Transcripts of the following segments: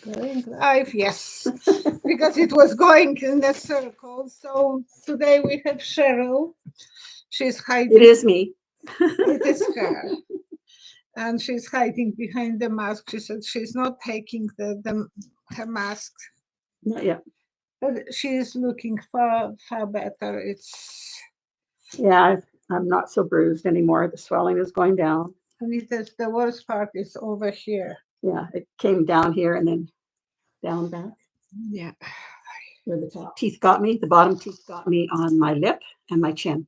Going live, yes, because it was going in a circle. So today we have Cheryl. She's hiding. It is me. It is her. And she's hiding behind the mask. She said she's not taking her mask. Not yet. But she is looking far better. It's Yeah, I'm not so bruised anymore. The swelling is going down. and it is the worst part is over here. Yeah, it came down here and then down back. Yeah. Where the top teeth got me. The bottom teeth got me on my lip and my chin.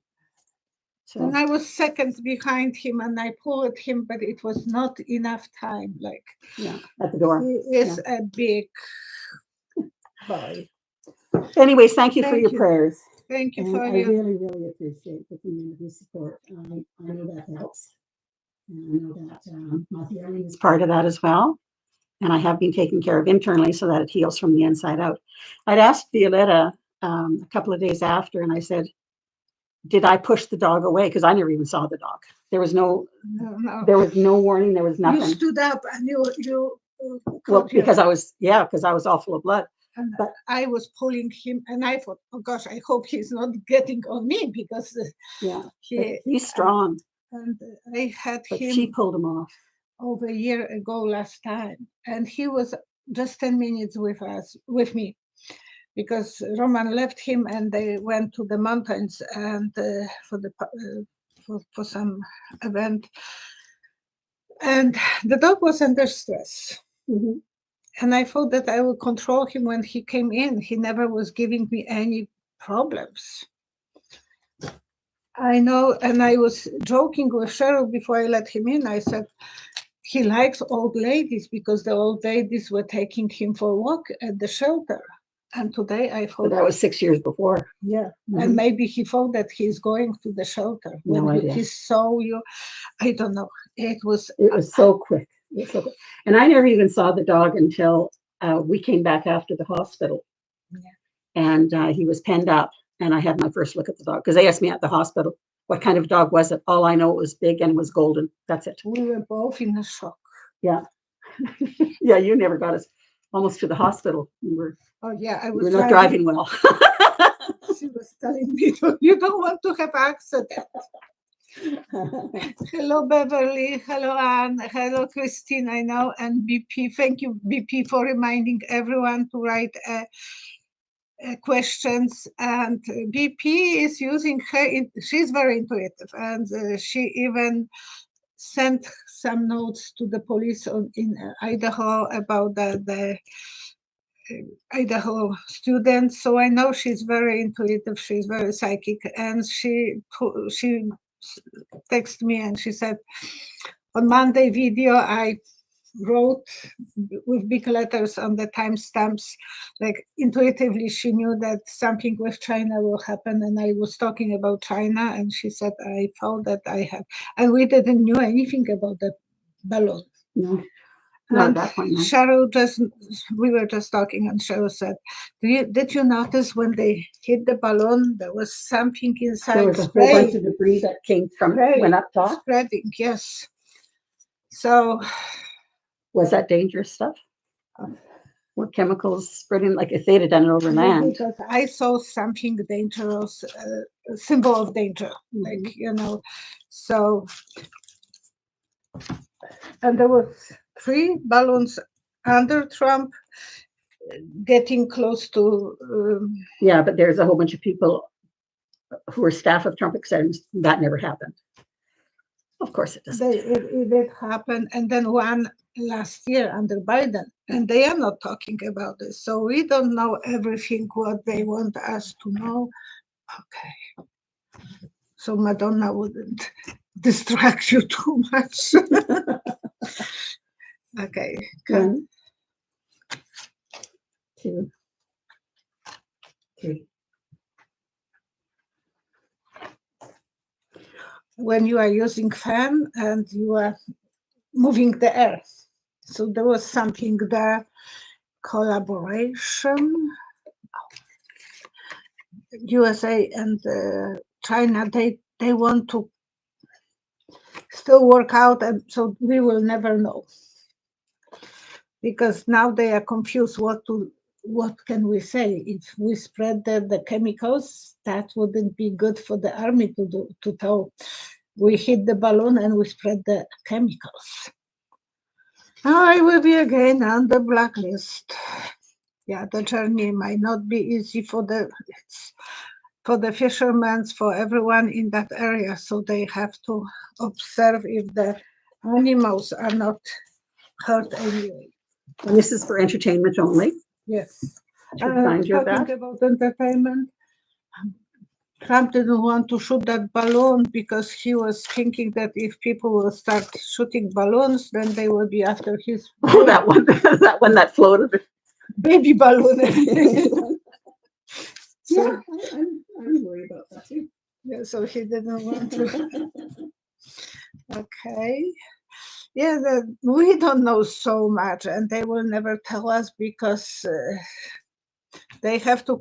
So And I was seconds behind him and I pulled him, but it was not enough time. Like, yeah, at the door. he is a big boy. Anyways, thank you for Thank your you. prayers. Thank you And for I your. really, really appreciate the community support. I know that helps. And I know that my healing is part of that as well. And I have been taken care of internally so that it heals from the inside out. I'd asked Violetta a couple of days after, and I said, did I push the dog away? Because I never even saw the dog. There was no warning. There was nothing. You stood up and you Well, because I was all full of blood. And I was pulling him, and I thought, oh gosh, I hope he's not getting on me because he's strong. And I had But him. She pulled him off over a year ago last time, and he was just 10 minutes with me, because Roman left him and they went to the mountains and for some event, and the dog was under stress. Mm-hmm. And I thought that I would control him when he came in. He never was giving me any problems. I know, and I was joking with Cheryl before I let him in. I said, he likes old ladies because the old ladies were taking him for a walk at the shelter. And today I thought... But that was 6 years before. Yeah. Mm-hmm. And maybe he thought that he's going to the shelter. No idea. He saw you. I don't know. It was so quick. And I never even saw the dog until we came back after the hospital. Yeah. And he was penned up. And I had my first look at the dog because they asked me at the hospital, what kind of dog was it? All I know, it was big and was golden. That's it. We were both in a shock. Yeah. Yeah, you never got us almost to the hospital. You were. Oh, yeah. I was not driving well. She was telling me, you don't want to have accident. Hello, Beverly. Hello, Anne. Hello, Christine. I know. And BP. Thank you, BP, for reminding everyone to write questions. And BP is using her. She's very intuitive. And she even sent some notes to the police in Idaho about the Idaho students. So I know she's very intuitive. She's very psychic. And she texted me and she said, on Monday video, I wrote with big letters on the timestamps, like intuitively she knew that something with China will happen, and I was talking about China, and she said, I thought that I had, and we didn't know anything about the balloon. No. And Cheryl we were just talking, and Cheryl said, did you notice when they hit the balloon, there was something inside? There was a whole bunch of debris that came from it, went up top? Spreading, yes. So... Was that dangerous stuff? Were chemicals spreading, like if they'd have done it over land? Because I saw something dangerous, a symbol of danger, like, so... And there were 3 balloons under Trump getting close to... Yeah, but there's a whole bunch of people who are staff of Trump executives. That never happened. Of course it doesn't. It did happen. And then one last year under Biden. And they are not talking about this. So we don't know everything what they want us to know. Okay. So Madonna wouldn't distract you too much. Okay. 1, 2, 3. When you are using fan and you are moving the air. So there was something there, collaboration. USA and China, they want to still work out, and so we will never know. because now they are confused what can we say. If we spread the chemicals, that wouldn't be good for the army to tell. We hit the balloon and we spread the chemicals. I will be again on the blacklist. Yeah, the journey might not be easy for the fishermen, for everyone in that area. So they have to observe if the animals are not hurt anyway. And this is for entertainment only. Yes. To remind you of that. Talking about entertainment, Trump didn't want to shoot that balloon because he was thinking that if people will start shooting balloons, then they will be after his That one that floated. baby balloon. Yeah, I'm worried about that too. Yeah, so he didn't want to. Okay. Yeah, we don't know so much, and they will never tell us because they have to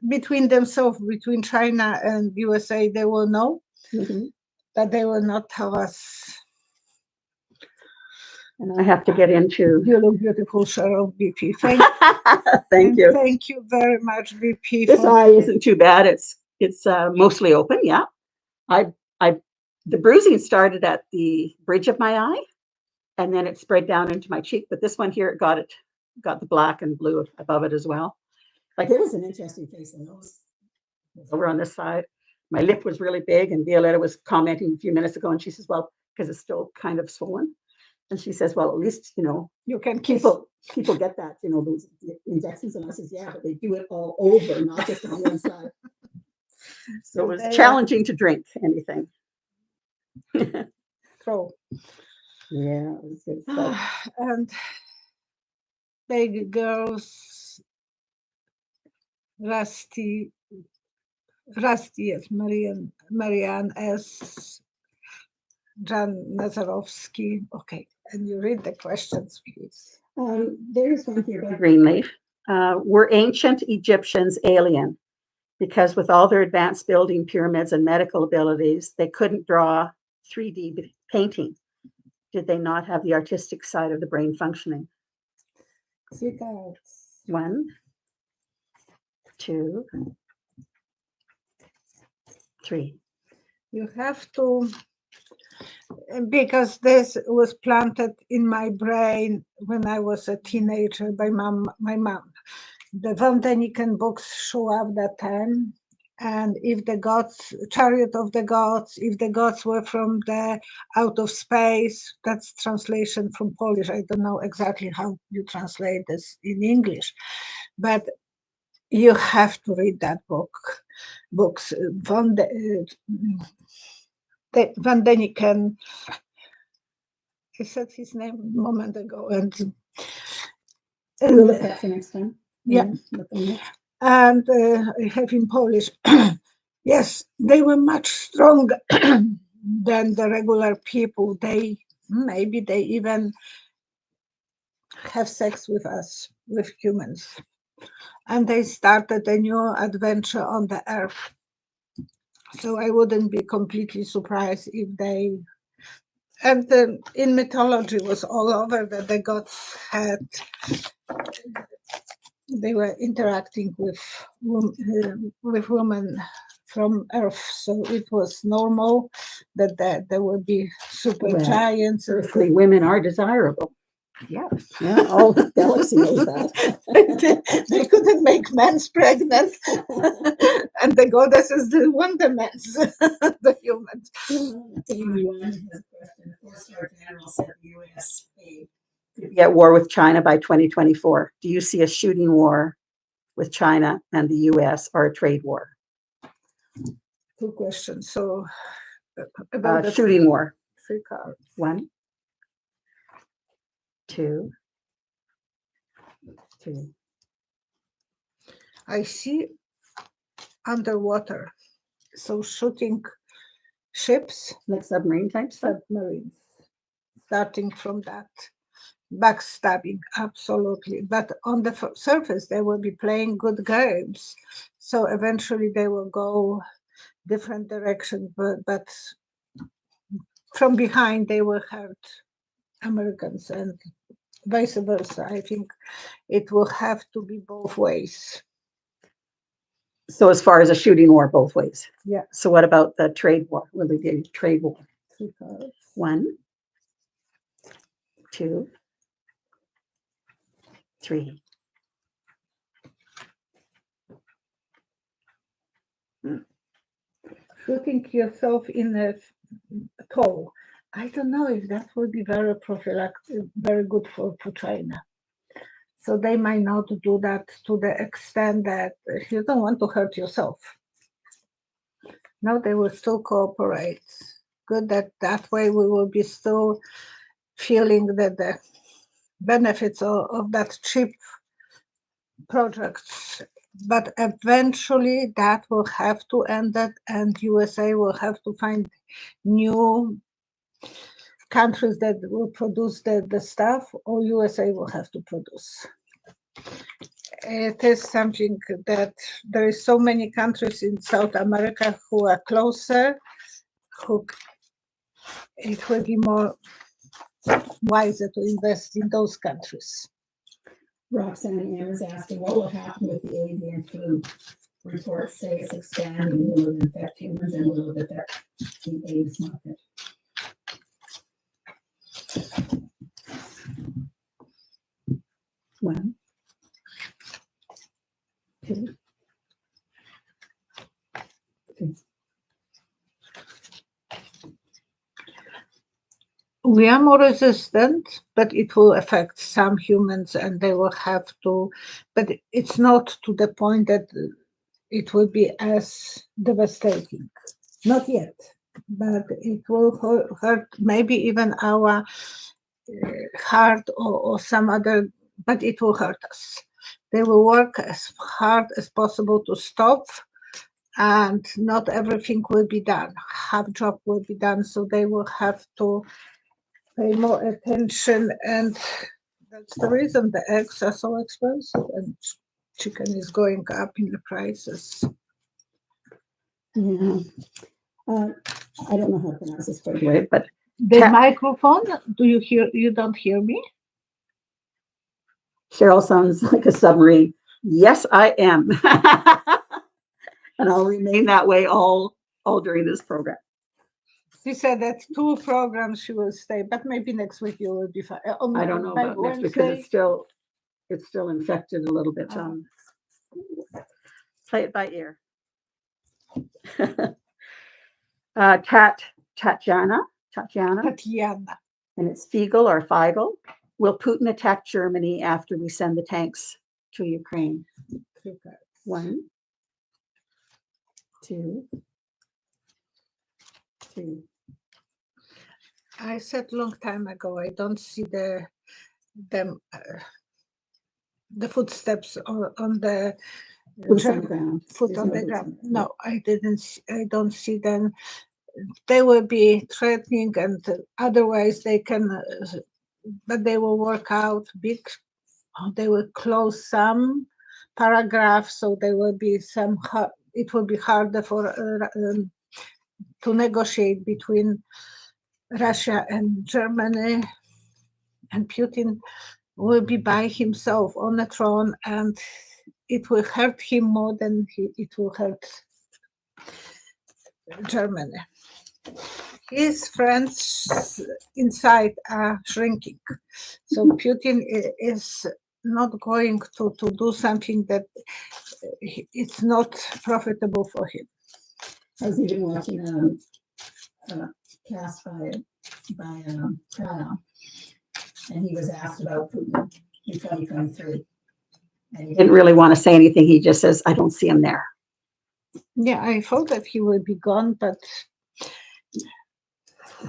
between themselves, between China and USA, they will know, but they will not tell us. And I have to get into. You look beautiful, Cheryl, BP. Thank you. Thank you very much, BP. This eye isn't too bad. It's mostly open. Yeah, the bruising started at the bridge of my eye, and then it spread down into my cheek. But this one here, got the black and blue above it as well. Like, it was an interesting face. The nose over on this side. My lip was really big, and Violetta was commenting a few minutes ago, and she says, "Well, because it's still kind of swollen." And she says, "Well, at least, you can people get that, those injections." And I says, "Yeah, but they do it all over, not just on one side." So it was challenging to drink anything. So, yeah, it was good stuff. And baby girls, Rusty, yes, Marianne S. Jan Nazarowski. Okay, and you read the questions, please. There's one here by Greenleaf. Were ancient Egyptians alien? Because with all their advanced building pyramids and medical abilities, they couldn't draw 3D painting. Did they not have the artistic side of the brain functioning? 1, 2, 3. You have to, because this was planted in my brain when I was a teenager by my mom. The Von Däniken books show up that time. And if the gods, chariot of the gods, if the gods were from the out of space, that's translation from Polish. I don't know exactly how you translate this in English, but you have to read that books. Von Däniken, I said his name a moment ago, and we'll look at the next time. Yeah. And I have in Polish. Yes, they were much stronger than the regular people. Maybe they even have sex with us, with humans. And they started a new adventure on the earth. So I wouldn't be completely surprised if they, and in mythology was all over that the gods they were interacting with women from Earth, so it was normal that there would be super giants. Earthly women are desirable. Yeah, all the galaxy knows that. They couldn't make men pregnant, and the goddesses didn't want the men, the humans. Be at war with China by 2024. Do you see a shooting war with China and the US or a trade war? 2 questions. So about the shooting war. 3 cards. 1, 2. I see underwater, so shooting ships, like submarine type stuff? Submarines, starting from that. Backstabbing, absolutely. But on the surface, they will be playing good games. So eventually they will go different directions, but from behind they will hurt Americans and vice versa. I think it will have to be both ways. So as far as a shooting war, both ways. Yeah. So what about the trade war? Will they do trade war? 3 cards. 1, 2, 3. Shooting yourself in a toe. I don't know if that would be very prophylactic, very good for China. So they might not do that to the extent that you don't want to hurt yourself. No, they will still cooperate. Good that way we will be still feeling that the benefits of that cheap projects. But eventually that will have to end it, and USA will have to find new countries that will produce the stuff, or USA will have to produce. It is something that there is so many countries in South America who are closer, who it will be more wiser to invest in those countries. Roxanne M is asking, what will happen with the avian flu? Reports say it's expanding. Will it infect humans and will it affect the AIDS market? One, two, three. We are more resistant, but it will affect some humans and they will have to, but it's not to the point that it will be as devastating. Not yet, but it will hurt maybe even our heart or some other, but it will hurt us. They will work as hard as possible to stop, and not everything will be done. Half job will be done, so they will have to pay more attention, and that's the reason the eggs are so expensive and chicken is going up in the prices. Yeah. I don't know how to pronounce this quite right, but The microphone, do you hear? You don't hear me? Cheryl sounds like a submarine. Yes, I am. And I'll remain that way all during this program. She said that 2 programs she will stay, but maybe next week you will be fine. I don't know about next week because it's still infected a little bit. Play it by ear. Tatiana, and it's Fiegel or Feigl. Will Putin attack Germany after we send the tanks to Ukraine? 1, 2, 3. I said long time ago, I don't see the footsteps on the Boots on the ground. foot on the ground. No, I don't see them. They will be threatening, and otherwise they can, but they will work out they will close some paragraphs, so there will be some, it will be harder for to negotiate between Russia and Germany, and Putin will be by himself on the throne, and it will hurt him more than it will hurt Germany. His friends inside are shrinking. So Putin is not going to do something that it's not profitable for him. I was even watching a cast by Kyle, and he was asked about Putin in 2023. And he didn't really want to say anything. He just says, I don't see him there. Yeah, I thought that he will be gone, but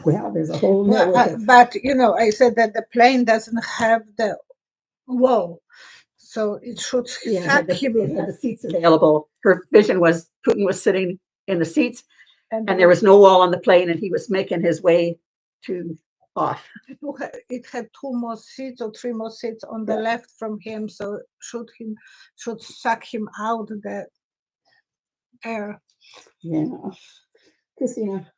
well, there's a whole network. But I said that the plane doesn't have the wall, so it should had the seats available. Her vision was Putin was sitting in the seats, and there was no wall on the plane, and he was making his way to off. It had 2 more seats or 3 more seats on the left from him, so should suck him out the air. Yeah, Christina.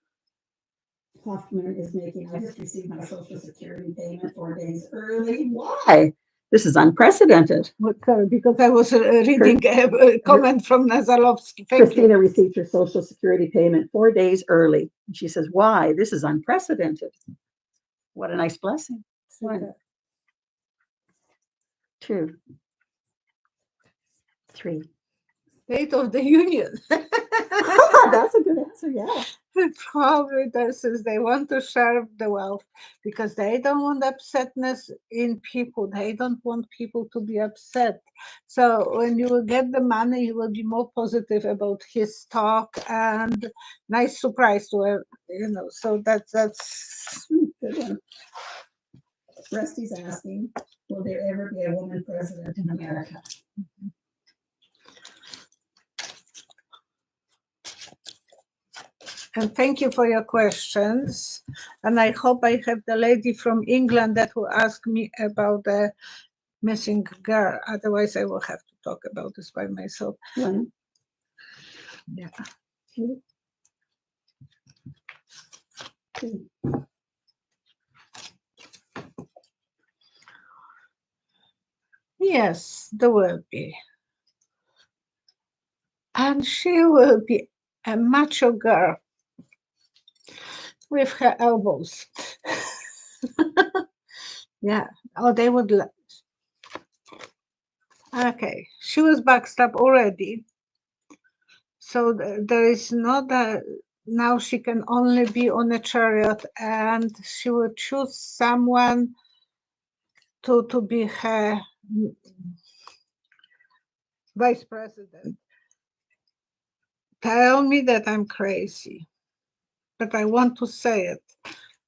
Hoffman is making, I just received my Social Security payment 4 days early. Why? This is unprecedented. Because I was reading a comment from Nazalovsky. Thank you. Christina received her Social Security payment 4 days early. And she says, why? This is unprecedented. What a nice blessing. 1, 2, 3. State of the Union. That's a good answer, yeah. Probably this is they want to share the wealth because they don't want upsetness in people. They don't want people to be upset. So when you will get the money, you will be more positive about his talk and nice surprise to her, So that's Good one. Rusty's asking, will there ever be a woman president in America? And thank you for your questions. And I hope I have the lady from England that will ask me about the missing girl. Otherwise, I will have to talk about this by myself. 1, Yeah. 2, 2. Yes, there will be. And she will be a macho girl with her elbows. Yeah. Oh, they would. Okay. She was backstabbed already. So there is not a. Now she can only be on a chariot and she will choose someone to be her vice president. Tell me that I'm crazy, but I want to say it.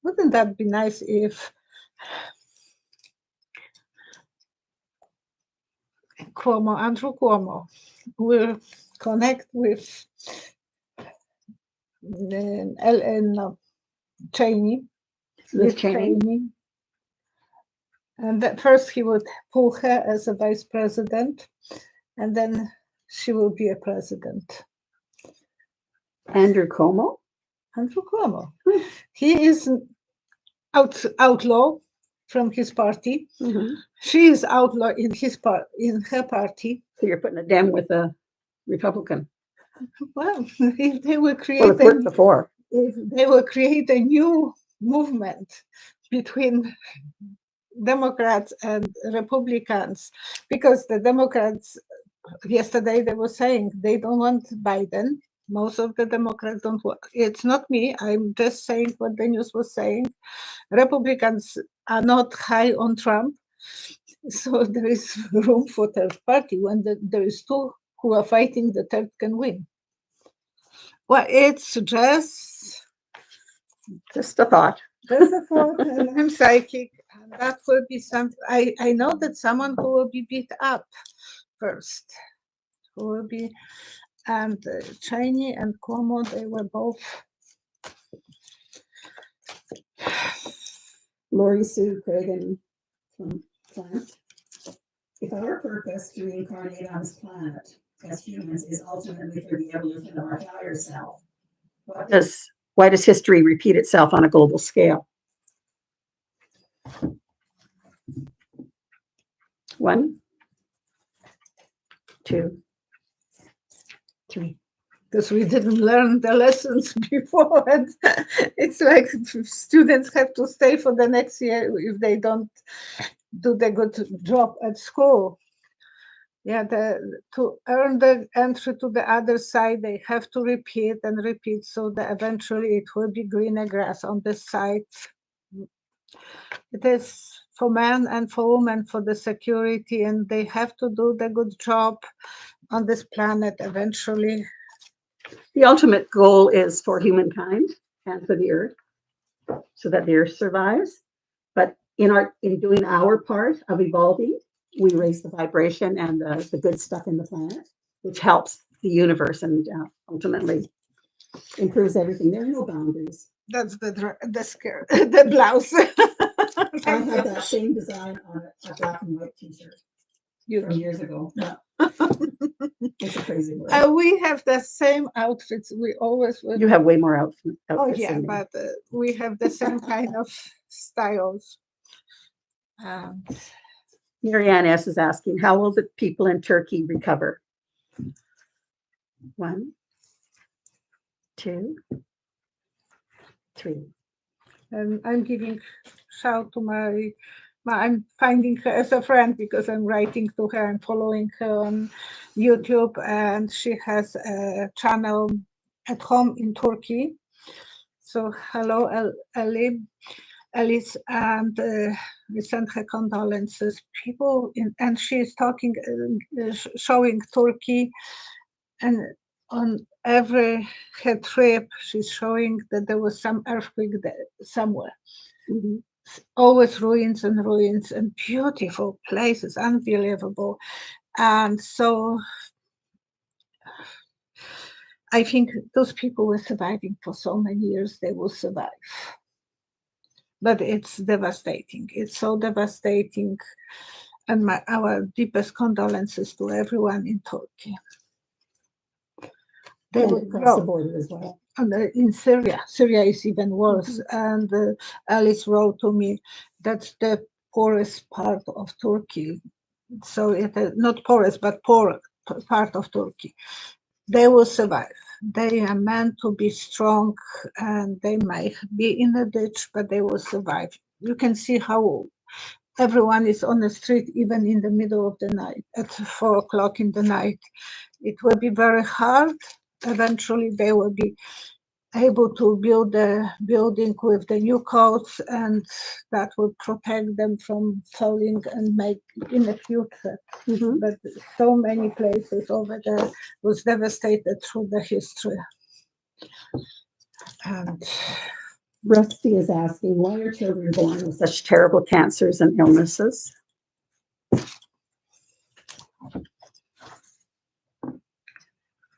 Wouldn't that be nice if Andrew Cuomo will connect with Cheney, Liz Cheney. And that first he would pull her as a vice president, and then she will be a president. Andrew Cuomo? Andrew Cuomo. He is an outlaw from his party. Mm-hmm. She is outlaw in her party. So you're putting a Dem with a Republican. Well, if they will create it's worked before. If they will create a new movement between Democrats and Republicans, because the Democrats yesterday they were saying they don't want Biden. Most of the Democrats don't want. It's not me. I'm just saying what the news was saying. Republicans are not high on Trump, so there is room for third party. When there is two who are fighting, the third can win. Well, it's just a thought. Just a thought, and I'm psychic, and that will be something. I know that someone who will be beat up first, who will be, and Cheney and Cuomo, they were both. Lori Sue Cragen from Plant. If our purpose to reincarnate on this planet as humans is ultimately for the evolution of our higher self, why does history repeat itself on a global scale? 1, 2, 3. Because we didn't learn the lessons before, and it's like students have to stay for the next year if they don't do the good job at school. Yeah, to earn the entry to the other side, they have to repeat and repeat, so that eventually it will be greener grass on this side. It is for men and for women for the security, and they have to do the good job on this planet eventually. The ultimate goal is for humankind and for the earth, so that the earth survives. But in doing our part of evolving, we raise the vibration and the good stuff in the planet, which helps the universe and ultimately improves everything. There are no boundaries. That's the blouse. I have that same design on a black and white t-shirt. You years ago. Yeah. It's a crazy word. we have the same outfits. We always wear. You have way more outfits Oh yeah, than me. but we have the same kind of styles. Um, Marianne S. is asking, how will the people in Turkey recover? 1, 2, 3. and I'm giving shout to my. I'm finding her as a friend because I'm writing to her and following her on YouTube, and she has a channel at home in Turkey. So hello, Alice, and we send her condolences. People, and she's talking, showing Turkey, and on every her trip, she's showing that there was some earthquake there somewhere. Mhm. Always ruins and beautiful places, unbelievable. And so I think those people were surviving for so many years, they will survive. But it's devastating. It's so devastating. And our deepest condolences to everyone in Turkey. They And will across the grow. border as well. And in Syria is even worse. And Alice wrote to me, that's the poorest part of Turkey. So it is not poorest, but poor part of Turkey. They will survive. They are meant to be strong, and they might be in a ditch, but they will survive. You can see how everyone is on the street, even in the middle of the night, at 4 o'clock in the night. It will be very hard. Eventually, they will be able to build a building with the new codes, and that will protect them from falling and make in the future. Mhm. But so many places over there was devastated through the history. And Rusty is asking, why are children born with such terrible cancers and illnesses?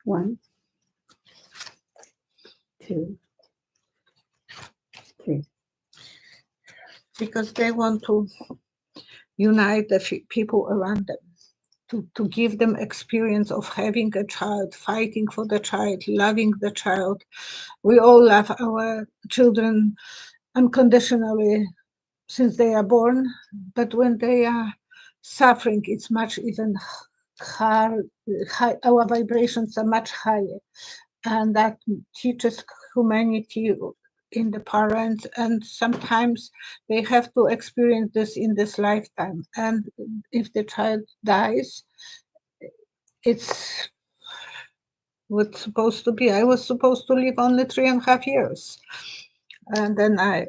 One, 2, 3. because they want to unite the people around them, to give them experience of having a child, fighting for the child, loving the child. We all love our children unconditionally since they are born, but when they are suffering, it's much even higher. Our vibrations are much higher, and that teaches humanity in the parents, and sometimes they have to experience this in this lifetime. And if the child dies, it's what's supposed to be. I was supposed to live only 3.5 years, and then I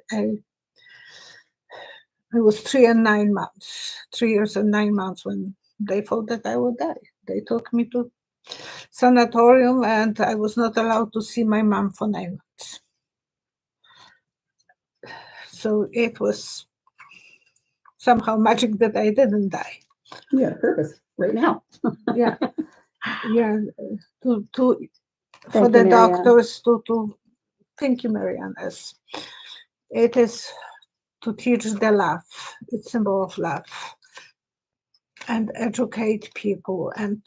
was 3 and 9 months, 3 years and 9 months when they thought that I would die. They took me to sanatorium, and I was not allowed to see my mom for 9 months. So it was somehow magic that I didn't die. You have purpose right now. Yeah, yeah. For Thank the you, Marianne. doctors to thank you, Marianne. As it is to teach the love. It's symbol of love, and educate people and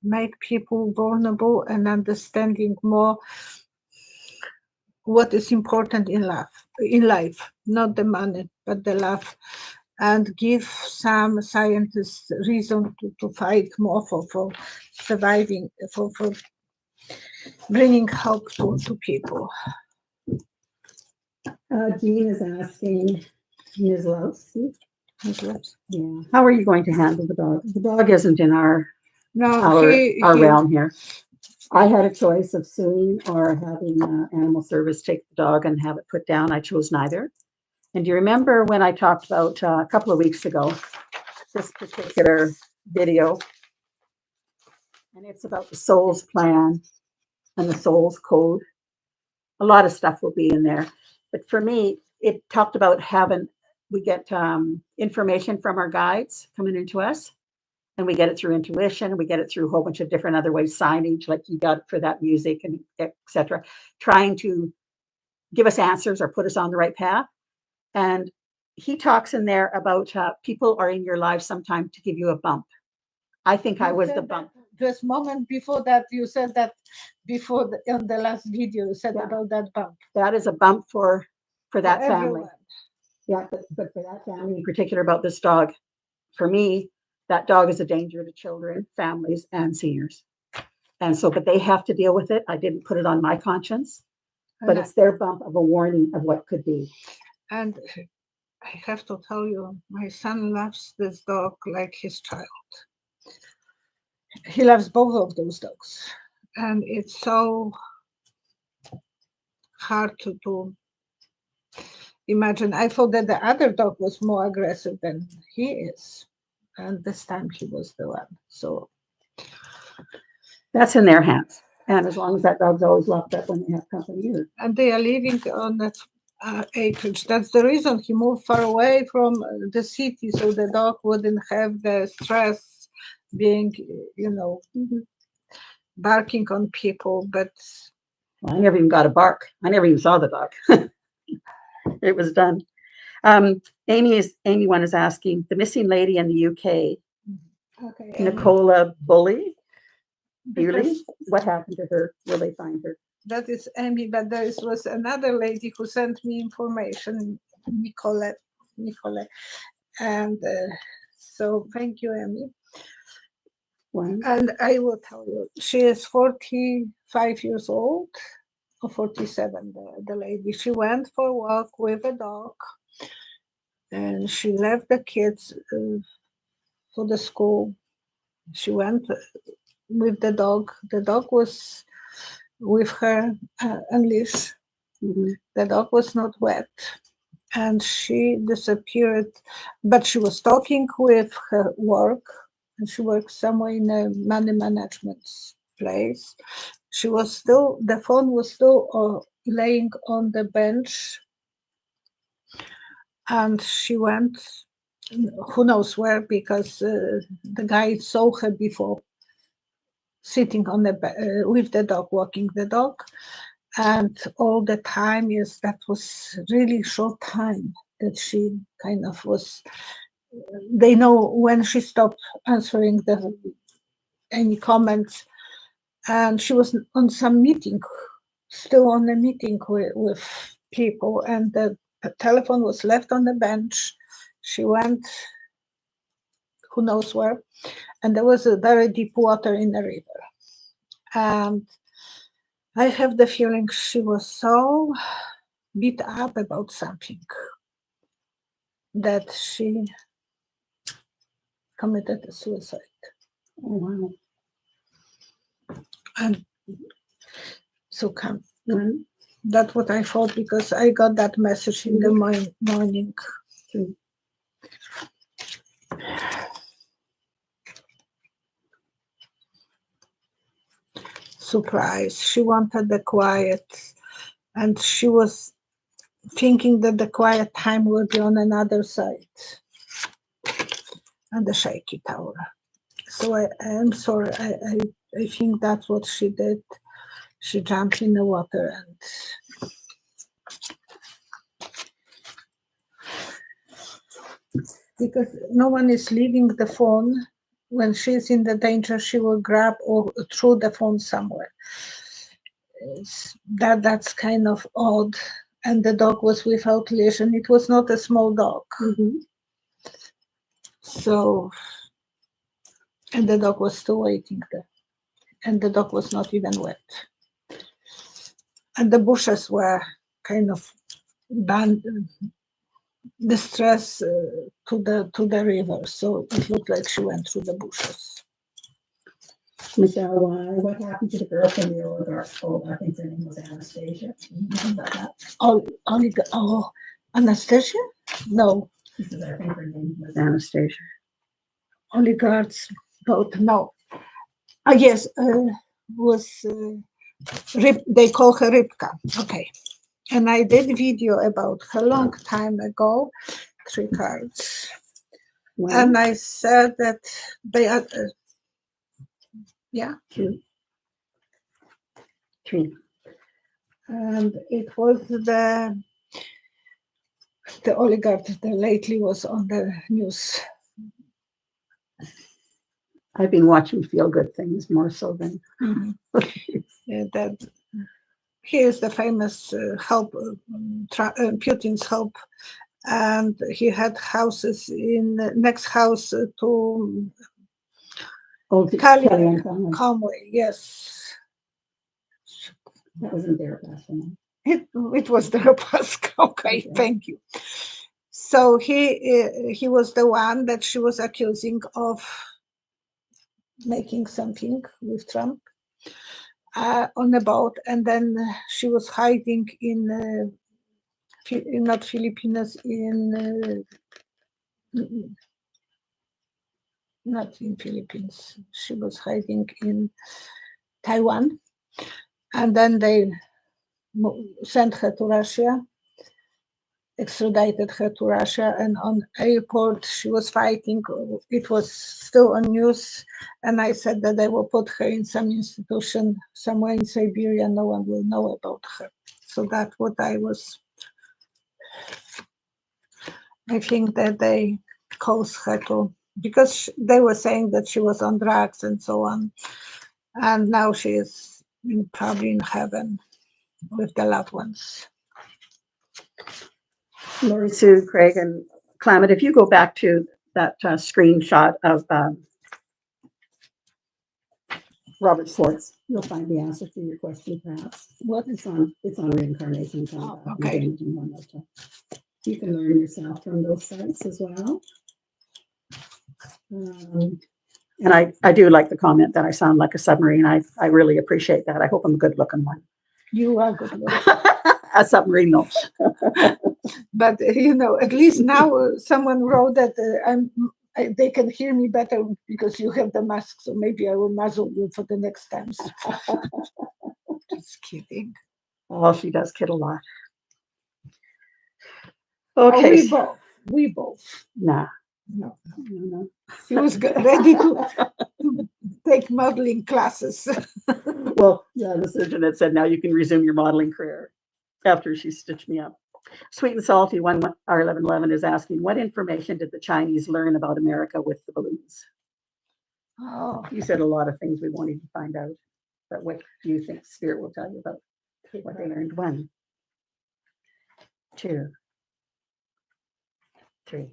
make people vulnerable and understanding more what is important in life, not the money, but the love, and give some scientists reason to fight more for surviving, for bringing hope to people. Jean is asking, Ms. Lousy, yeah, how are you going to handle the dog? The dog isn't in our realm here. I had a choice of suing or having animal service take the dog and have it put down. I chose neither. And do you remember when I talked about a couple of weeks ago, this particular video? And it's about the soul's plan and the soul's code. A lot of stuff will be in there. But for me, it talked about we get information from our guides coming into us. And we get it through intuition. We get it through a whole bunch of different other ways, signage, like you got for that music and etc. Trying to give us answers or put us on the right path. And he talks in there about people are in your life sometime to give you a bump. I think I You was said the that bump. Just moment before that, you said that before on the last video, you said Yeah. about that bump. That is a bump for that For family. everyone. Yeah, but for that family in particular about this dog, for me, that dog is a danger to children, families, and seniors. And so, but they have to deal with it. I didn't put it on my conscience, but And it's their bump of a warning of what could be. And I have to tell you, my son loves this dog like his child. He loves both of those dogs. And it's so hard to imagine. I thought that the other dog was more aggressive than he is. And this time he was the one. So That's in their hands. And as long as that dog's always locked up when they have company. And they are living on that acreage. That's the reason he moved far away from the city, so the dog wouldn't have the stress being, barking on people. But Well, I never even got a bark. I never even saw the dog. It was done. Amy one is asking, the missing lady in the UK, okay, Nicola Bulley, because what happened to her? Will they find her? that is Amy, but there was another lady who sent me information, Nicola, and so thank you, Amy. And I will tell you, she is 45 years old, or 47, the lady. She went for a walk with a dog, and she left the kids for the school. She went with the dog. The dog was with her unleashed. The dog was not wet, and she disappeared. But she was talking with her work, and she works somewhere in a money management place. The phone was still laying on the bench, and she went who knows where, because the guy saw her before sitting on with the dog, walking the dog. And all the time, yes, that was really short time that she kind of was, they know when she stopped answering any comments, and she was on some meeting, still on a meeting with people, and the telephone was left on the bench. She went who knows where, and there was a very deep water in the river. And I have the feeling she was so beat up about something that she committed a suicide. Oh, wow. And so that's what I thought, because I got that message in the morning. Surprise. She wanted the quiet, and she was thinking that the quiet time would be on another side, on the shaky tower. So I am sorry. I think that's what she did. She jumped in the water, and because no one is leaving the phone, when she's in the danger, she will grab or throw the phone somewhere. That's kind of odd. And the dog was without leash, and it was not a small dog. So, and the dog was still waiting there, and the dog was not even wet. And the bushes were kind of distress to the river, so it looked like she went through the bushes. Michelle, what happened to the girl from the Oligarchs? I think her name was Anastasia. Anastasia? No. I think her name was Anastasia. Oligarchs, both, no. Yes, was they call her Rybka. Okay. And I did video about her long time ago, 3 cards. Wow. And I said that they are, Three. And it was the oligarch that lately was on the news. I've been watching feel good things more so than. Yeah, that he is the famous help, Putin's help, and he had houses in the next house to Conway. Yes, that wasn't there last time. It was the Rapaska. Okay, thank you. So he was the one that she was accusing of making something with Trump on a boat, and then she was hiding in not Philippines, not in Philippines. She was hiding in Taiwan, and then they sent her to Russia, extradited her to Russia, and on airport she was fighting. It was still on news, and I said that they will put her in some institution somewhere in Siberia. No one will know about her. So that's what I think that they caused her to, because they were saying that she was on drugs and so on, and now she is probably in heaven with the loved ones. Lori Sue, Craig, and Clement, if you go back to that screenshot of Robert Schwartz, you'll find the answer to your question, perhaps. What it's on reincarnation. Okay. You can learn yourself from those sites as well. And I do like the comment that I sound like a submarine. I really appreciate that. I hope I'm a good looking one. You are good looking. A submarine, no. But at least now someone wrote that they can hear me better because you have the mask. So maybe I will muzzle you for the next time. Just kidding. Oh, she does kid a lot. Okay. Oh, we both. Nah. No. He was ready to take modeling classes. Well, yeah, the surgeon had said, now you can resume your modeling career after she stitched me up. Sweet and Salty R1111 is asking, what information did the Chinese learn about America with the balloons? Oh, you said a lot of things we won't even find out. But what do you think Spirit will tell you about what they learned? 1, 2, 3.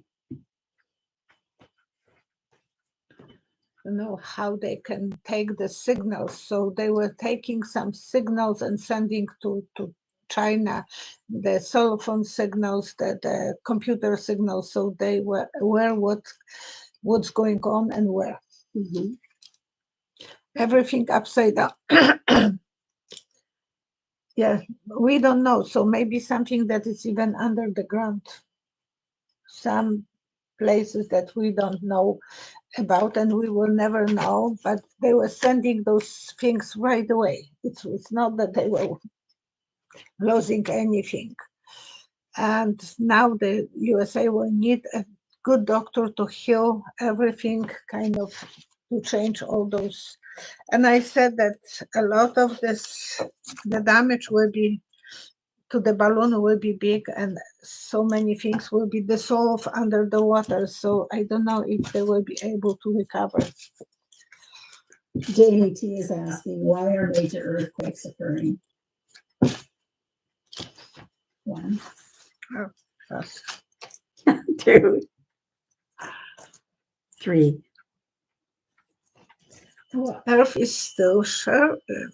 Know how they can take the signals. So they were taking some signals and sending to China, the cell phone signals, the computer signals. So they were aware what's going on and where. Mm-hmm. Everything upside down. Yeah, we don't know. So maybe something that is even under the ground. Some places that we don't know about and we will never know, but they were sending those things right away. It's not that they were losing anything. And now the USA will need a good doctor to heal everything, kind of to change all those. And I said that a lot of this, the damage will be to the balloon will be big and so many things will be dissolved under the water. So I don't know if they will be able to recover. Jamie T is asking, why are major earthquakes occurring? 1. Oh, fast. 2. 3. Well, Earth is still shifting.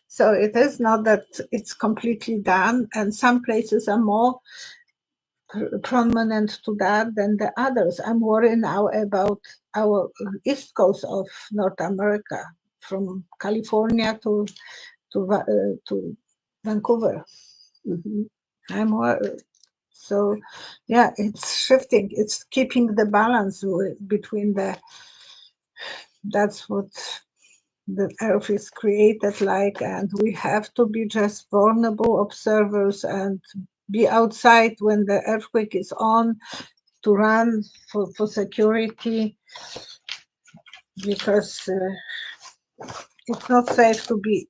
So it is not that it's completely done, and some places are more prominent to that than the others. I'm worried now about our east coast of North America, from California to Vancouver. Mm-hmm. I'm worried. So, yeah, it's shifting. It's keeping the balance between the. That's what the Earth is created like, and we have to be just vulnerable observers and be outside when the earthquake is on, to run for security, because it's not safe to be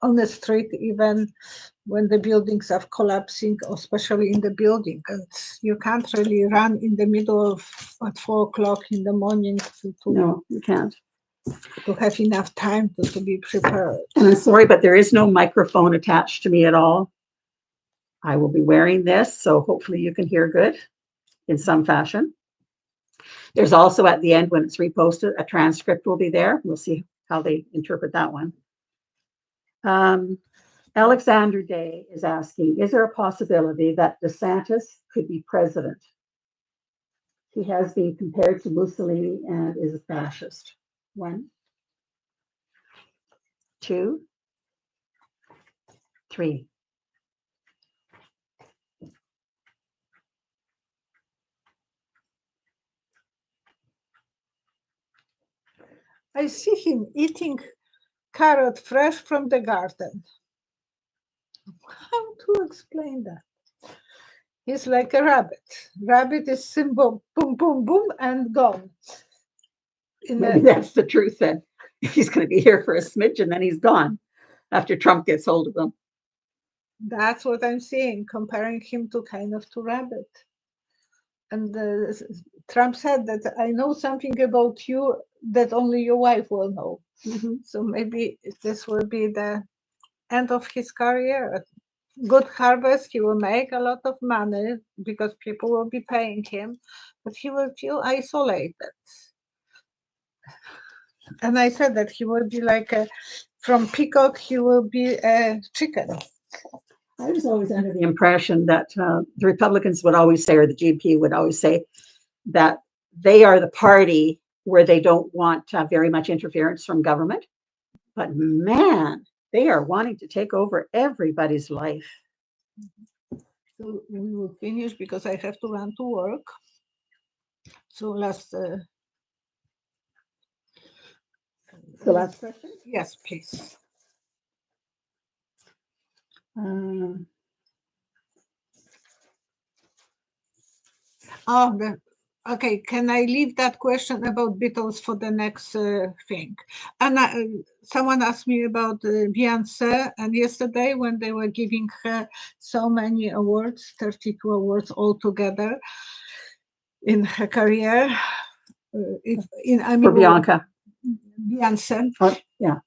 on the street even when the buildings are collapsing, especially in the building, and you can't really run in the middle of at 4 o'clock in the morning No, you can't. to have enough time to be prepared. And I'm sorry, but there is no microphone attached to me at all. I will be wearing this, so hopefully you can hear good in some fashion. There's also at the end, when it's reposted, a transcript will be there. We'll see how they interpret that one. Alexander Day is asking, is there a possibility that DeSantis could be president? He has been compared to Mussolini and is a fascist. 1, 2, 3. I see him eating carrot fresh from the garden. How to explain that? He's like a rabbit. Rabbit is symbol, boom, boom, boom, and gone. Maybe that's the truth then. He's going to be here for a smidge and then he's gone after Trump gets hold of him. That's what I'm saying, comparing him to kind of to rabbit. And Trump said that I know something about you that only your wife will know. Mm-hmm. So maybe this will be the end of his career. Good harvest, he will make a lot of money because people will be paying him, but he will feel isolated. And I said that he will be like from peacock, he will be a chicken. I was always under the impression that the Republicans would always say, or the GP would always say, that they are the party where they don't want very much interference from government. But man, they are wanting to take over everybody's life. So we will finish because I have to run to work. So last. The last question? Yes, please. Okay. Can I leave that question about Beatles for the next thing? And someone asked me about Beyonce, and yesterday when they were giving her so many awards, 32 awards altogether in her career. For Bianca. Beyonce. Yeah.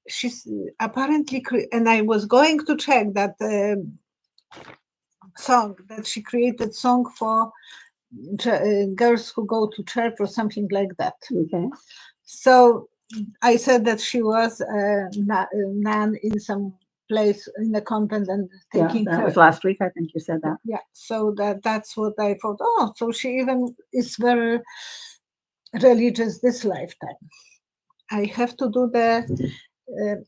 She's apparently, and I was going to check that song that she created, song for girls who go to church or something like that. Okay. So I said that she was a nun in some place in the convent and taking that was last week. I think you said that. Yeah. So that's what I thought. Oh, so she even is very religious this lifetime. I have to do the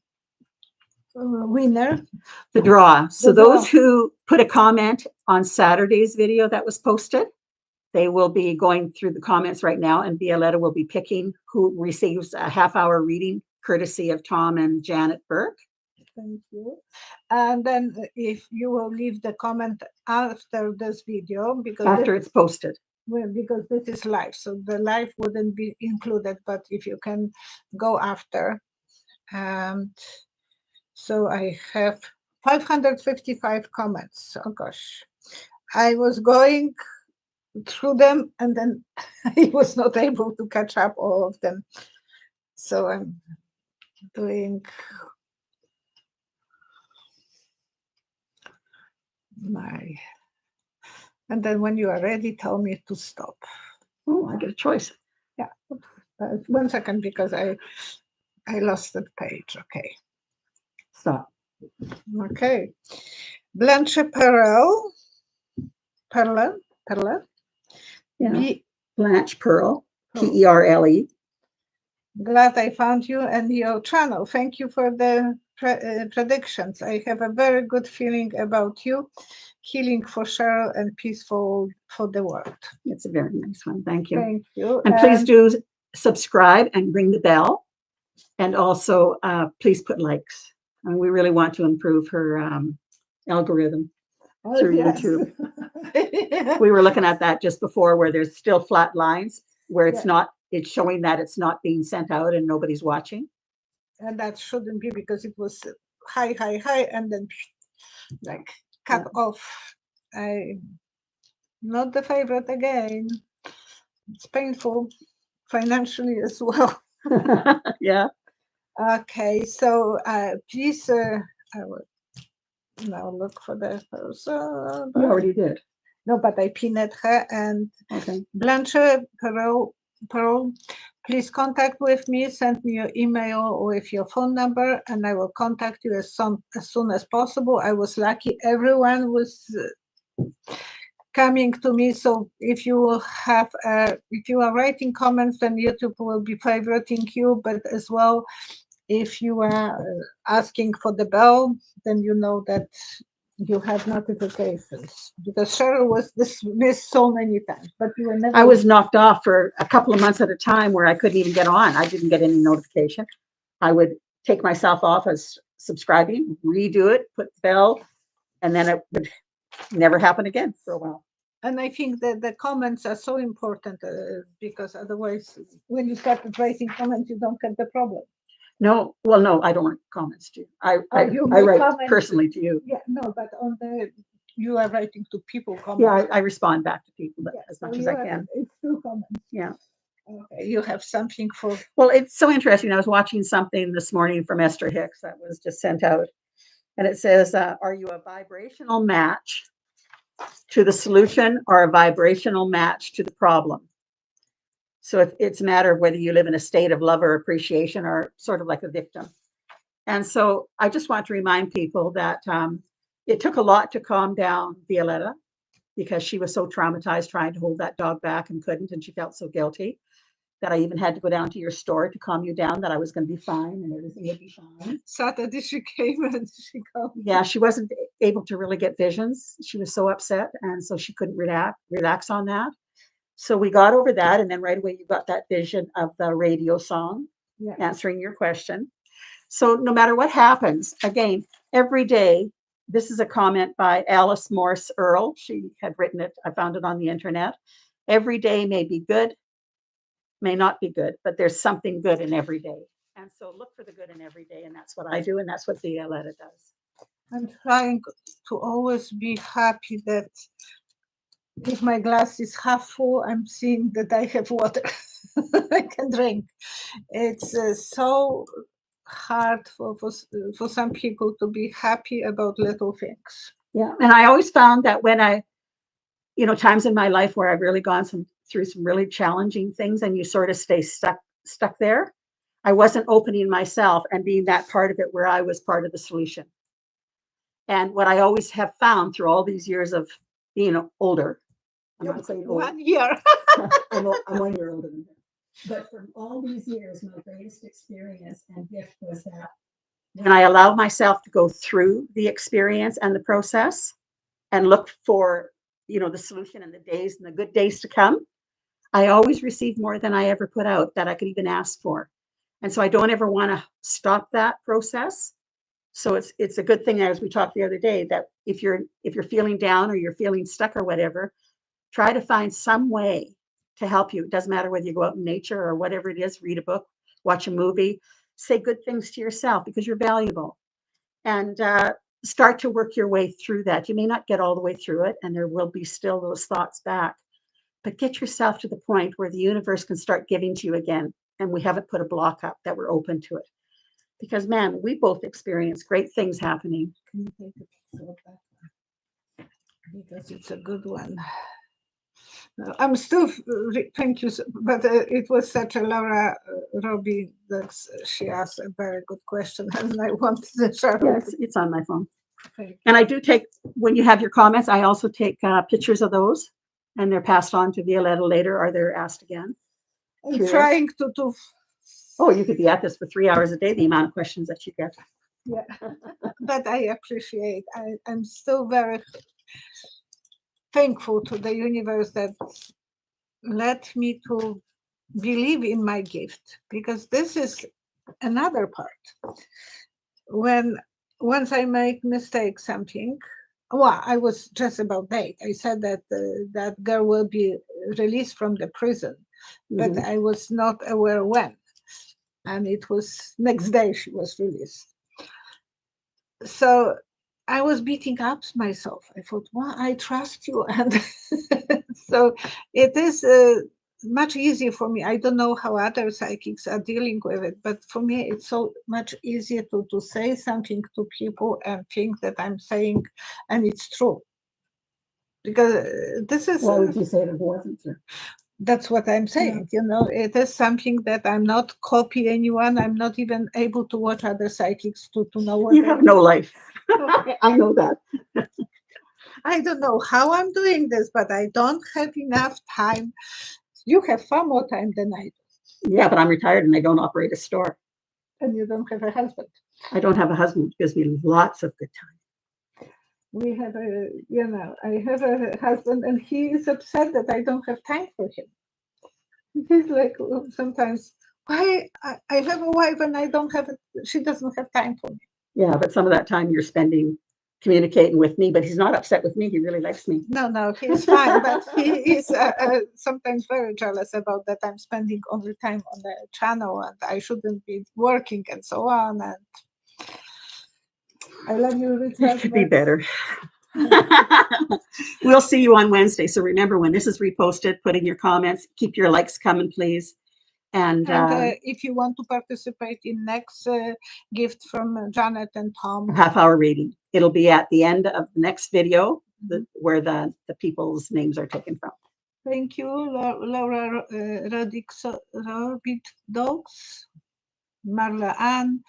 winner. The draw. So those who put a comment on Saturday's video that was posted, they will be going through the comments right now, and Violetta will be picking who receives a half-hour reading courtesy of Tom and Janet Burke. Thank you. And then if you will leave the comment after this video, because after it's posted. Well, because this is live, so the live wouldn't be included, but if you can go after. So I have 555 comments. Oh gosh. I was going through them and then I was not able to catch up all of them. So I'm doing my, and then when you are ready, tell me to stop. Oh, I get a choice. Yeah, 1 second, because I lost the page. Okay. Stop. Okay. Blanche Perle. Yeah. Blanche Pearl, P-E-R-L-E. Glad I found you and your channel. Thank you for the predictions. I have a very good feeling about you. Healing for Cheryl and peaceful for the world. It's a very nice one. Thank you. Thank you. And please do subscribe and ring the bell. And also, please put likes. And we really want to improve her algorithm through YouTube. We were looking at that just before, where there's still flat lines, where it's not, it's showing that it's not being sent out and nobody's watching. And that shouldn't be, because it was hi, and then like cut off. Not the favorite again. It's painful financially as well. Yeah. Okay, so please, I will now look for the person. You already did. No, but I pinned her. And Okay. Blanche Perot, please contact with me, send me your email with your phone number, and I will contact you as soon as possible. I was lucky everyone was coming to me. So if you will have, if you are writing comments, then YouTube will be favoriting you, but as well, if you are asking for the bell, then you know that you have notifications, because Cheryl was dismissed so many times, but you were never. I was knocked off for a couple of months at a time where I couldn't even get on. I didn't get any notification. I would take myself off as subscribing, redo it, put the bell, and then it would never happen again for a while. And I think that the comments are so important because otherwise, when you start writing comments, you don't get the problem. No, well, no, I don't write comments to you. I write comments personally to you. Yeah, no, but on you are writing to people comments. Yeah, I respond back to people as much as I can. It's two comments. Yeah. Okay, you have something for. Well, it's so interesting. I was watching something this morning from Esther Hicks that was just sent out, and it says, "Are you a vibrational match to the solution or a vibrational match to the problem?" So it's a matter of whether you live in a state of love or appreciation or sort of like a victim. And so I just want to remind people that it took a lot to calm down Violetta, because she was so traumatized trying to hold that dog back and couldn't, and she felt so guilty that I even had to go down to your store to calm you down, that I was going to be fine and everything would be fine. Saturday she came and she called. Yeah, she wasn't able to really get visions. She was so upset, and so she couldn't relax on that. So we got over that, and then right away you got that vision of the radio song answering your question. So no matter what happens, again, every day, this is a comment by Alice Morse Earl. She had written it. I found it on the internet. Every day may be good, may not be good, but there's something good in every day. And so look for the good in every day. And that's what I do. And that's what Violetta does. I'm trying to always be happy that if my glass is half full, I'm seeing that I have water I can drink. It's so hard for some people to be happy about little things. Yeah. And I always found that when times in my life where I've really gone through some really challenging things, and you sort of stay stuck there, I wasn't opening myself and being that part of it where I was part of the solution. And what I always have found through all these years of being older, I'm not saying old. 1 year. I'm 1 year older than her. But from all these years, my greatest experience and gift was that when I allowed myself to go through the experience and the process and look for, the solution and the days and the good days to come, I always received more than I ever put out that I could even ask for. And so I don't ever want to stop that process. So it's a good thing, as we talked the other day, that if you're feeling down or you're feeling stuck or whatever, try to find some way to help you. It doesn't matter whether you go out in nature or whatever it is, read a book, watch a movie, say good things to yourself because you're valuable, and start to work your way through that. You may not get all the way through it, and there will be still those thoughts back, but get yourself to the point where the universe can start giving to you again. And we haven't put a block up, that we're open to it. Because, man, we both experience great things happening. Can you take a picture of that? Because it's a good one. I'm still, thank you, but it was such a Laura Robbie that she asked a very good question, and I wanted to share. Yes, it's on my phone. And I do take, when you have your comments, I also take pictures of those, and they're passed on to Violetta later, or they're asked again. I'm trying to. Oh, you could be at this for 3 hours a day, the amount of questions that you get. Yeah, but I appreciate. I'm still very thankful to the universe that led me to believe in my gift, because this is another part. Once I make mistake something, I was just about date. I said that that girl will be released from the prison, but I was not aware when. And it was next day she was released. So I was beating up myself. I thought, well, I trust you. And so it is much easier for me. I don't know how other psychics are dealing with it, but for me, it's so much easier to say something to people and think that I'm saying, and it's true. Because this is. Why would you say it wasn't true? That's what I'm saying. You know, it is something that I'm not copy anyone. I'm not even able to watch other psychics to know what You have no life. I know that. I don't know how I'm doing this, but I don't have enough time. You have far more time than I do. Yeah, but I'm retired and I don't operate a store. And you don't have a husband. I don't have a husband, who gives me lots of good time. We have I have a husband and he is upset that I don't have time for him. He's like, sometimes, why I have a wife and I don't have it, she doesn't have time for me. Yeah, but some of that time you're spending communicating with me, but he's not upset with me. He really likes me. No, he's fine, but he is sometimes very jealous about that I'm spending all the time on the channel and I shouldn't be working and so on. And I love you, Richard. It could be better. We'll see you on Wednesday. So remember, when this is reposted, put in your comments, keep your likes coming, please. And if you want to participate in next gift from Janet and Tom, half-hour reading, it'll be at the end of the next video, where the people's names are taken from. Thank you, Laura Dogs, Marla Ann,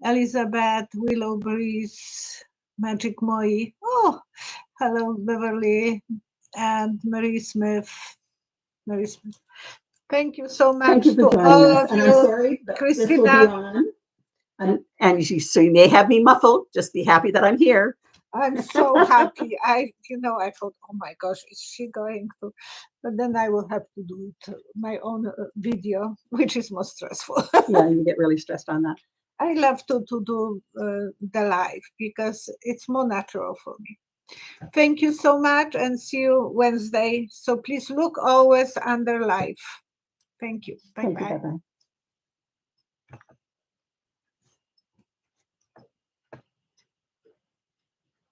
Elizabeth, Willow Breeze, Magic Moi. Oh, hello, Beverly, and Mary Smith. Thank you so much. Thank you for joining us. And I'm sorry, Christina. And so you may have me muffled. Just be happy that I'm here. I'm so happy. I thought, oh my gosh, is she going to? But then I will have to do it, my own video, which is more stressful. Yeah, you get really stressed on that. I love to do the live because it's more natural for me. Thank you so much and see you Wednesday. So please look always under live. Thank you. Bye-bye.